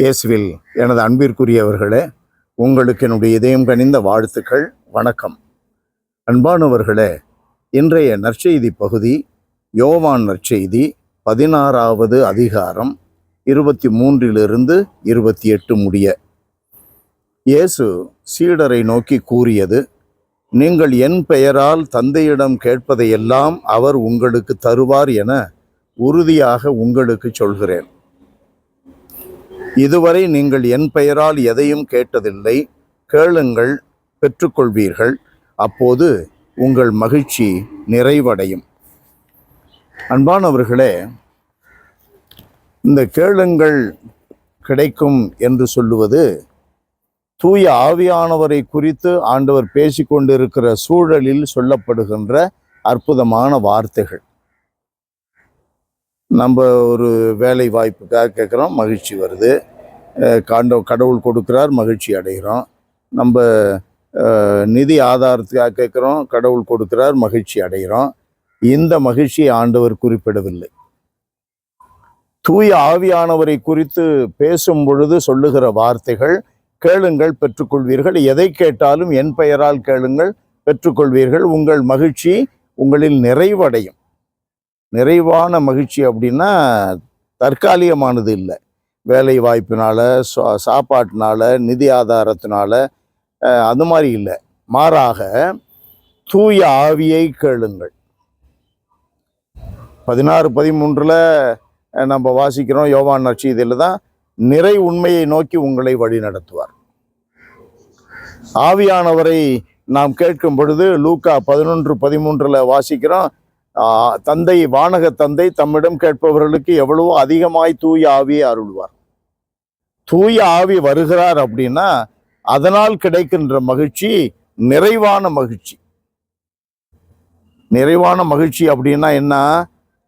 இயேசுவில் எனது அன்பிற்குரியவர்களே, உங்களுக்கு என்னுடைய இதயம் கனிந்த வாழ்த்துக்கள். வணக்கம். அன்பானவர்களே, இன்றைய நற்செய்தி பகுதி யோவான் நற்செய்தி 16வது அதிகாரம் 23 28 முடிய. இயேசு சீடரை நோக்கி கூறியது: நீங்கள் என் பெயரால் தந்தையிடம் கேட்பதையெல்லாம் அவர் உங்களுக்கு தருவார் என உறுதியாக உங்களுக்கு சொல்கிறேன். இதுவரை நீங்கள் என் பெயரால் எதையும் கேட்டதில்லை. கேளுங்கள், பெற்றுக்கொள்வீர்கள். அப்போது உங்கள் மகிழ்ச்சி நிறைவடையும். அன்பானவர்களே, இந்த கேளுங்கள் கிடைக்கும் என்று சொல்லுவது தூய ஆவியானவரை குறித்து ஆண்டவர் பேசிக்கொண்டிருக்கிற சூழலில் சொல்லப்படுகின்ற அற்புதமான வார்த்தைகள். நம்ம ஒரு வேலை வாய்ப்புக்காக கேட்குறோம், மகிழ்ச்சி வருது. கடவுள் கொடுக்குறார், மகிழ்ச்சி அடைகிறோம். நம்ம நிதி ஆதாரத்துக்காக கேட்குறோம், கடவுள் கொடுக்குறார், மகிழ்ச்சி அடைகிறோம். இந்த மகிழ்ச்சியை ஆண்டவர் குறிப்பிடவில்லை. தூய ஆவியானவரை குறித்து பேசும் பொழுது சொல்லுகிற வார்த்தைகள்: கேளுங்கள், பெற்றுக்கொள்வீர்கள். எதை கேட்டாலும் என் பெயரால் கேளுங்கள், பெற்றுக்கொள்வீர்கள். உங்கள் மகிழ்ச்சி உங்களில் நிறைவடையும். நிறைவான மகிழ்ச்சி அப்படின்னா தற்காலிகமானது இல்லை. வேலை வாய்ப்பினால, சாப்பாட்டினால, நிதி ஆதாரத்தினால அது மாதிரி இல்லை. மாறாக தூய ஆவியை கேளுங்கள். 16-13 நம்ம வாசிக்கிறோம். யோவான் நற்செய்தியில் தான் நிறை உண்மையை நோக்கி உங்களை வழி நடத்துவார். ஆவியானவரை நாம் கேட்கும் பொழுது லூக்கா 11-13 வாசிக்கிறோம். தந்தை, வானக தந்தை தம்மிடம் கேட்பவர்களுக்கு எவ்வளவோ அதிகமாய் தூய ஆவியை அருள்வார். தூய ஆவி வருகிறார் அப்படின்னா அதனால் கிடைக்கின்ற மகிழ்ச்சி நிறைவான மகிழ்ச்சி. நிறைவான மகிழ்ச்சி அப்படின்னா என்ன?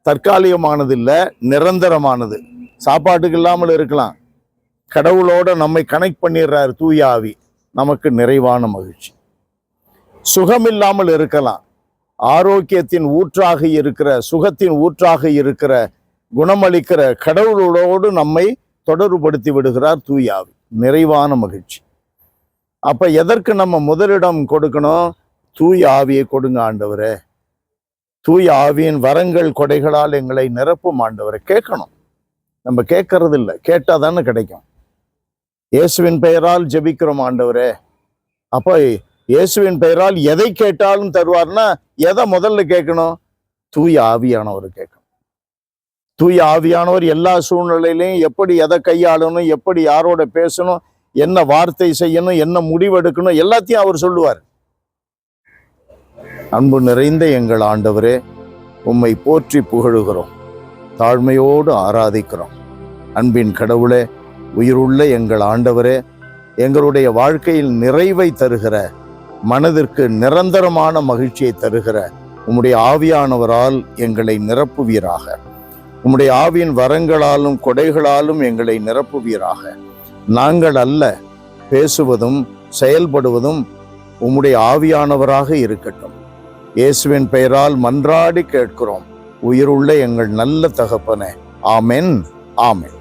தற்காலிகமானது இல்லை, நிரந்தரமானது. சாப்பாட்டுக்கு இல்லாமல் இருக்கலாம், கடவுளோட நம்மை கனெக்ட் பண்ணிடுறார் தூய ஆவி, நமக்கு நிறைவான மகிழ்ச்சி. சுகமில்லாமல் இருக்கலாம், ஆரோக்கியத்தின் ஊற்றாக இருக்கிற, சுகத்தின் ஊற்றாக இருக்கிற, குணமளிக்கிற கடவுளோடு நம்மை தொடர்புபடுத்தி விடுகிறார் தூய ஆவி, நிறைவான மகிழ்ச்சி. அப்ப எதற்கு நம்ம முதலிடம் கொடுக்கணும்? தூய ஆவியை கொடுங்க ஆண்டவரே. தூய ஆவியின் வரங்கள் கொடைகளால் எங்களை நிரப்பும் ஆண்டவரை கேட்கணும். நம்ம கேட்கறது இல்லை, கேட்டால் தானே கிடைக்கும். இயேசுவின் பெயரால் ஜெபிக்கிறோம் ஆண்டவரே. அப்போ இயேசுவின் பெயரால் எதை கேட்டாலும் தருவார்னா எதை முதல்ல கேட்கணும்? தூய ஆவியானவர் கேட்கணும். தூய ஆவியானவர் எல்லா சூழ்நிலையிலையும் எப்படி எதை கையாளணும், எப்படி யாரோட பேசணும், என்ன வார்த்தை செய்யணும், என்ன முடிவெடுக்கணும், எல்லாத்தையும் அவர் சொல்லுவார். அன்பு நிறைந்த எங்கள் ஆண்டவரே, உம்மை போற்றி புகழுகிறோம், தாழ்மையோடு ஆராதிக்கிறோம். அன்பின் கடவுளே, உயிருள்ள எங்கள் ஆண்டவரே, எங்களுடைய வாழ்க்கையில் நிறைவை தருகிற, மனதிற்கு நிரந்தரமான மகிழ்ச்சியை தருகிற உம்முடைய ஆவியானவரால் எங்களை நிரப்புவீராக. உம்முடைய ஆவியின் வரங்களாலும் கொடைகளாலும் எங்களை நிரப்புவீராக. நாங்கள் அல்ல, பேசுவதும் செயல்படுவதும் உம்முடைய ஆவியானவராக இருக்கட்டும். இயேசுவின் பெயரால் மன்றாடி கேட்கிறோம், உயிருள்ள எங்கள் நல்ல தகப்பனே. ஆமென், ஆமென்.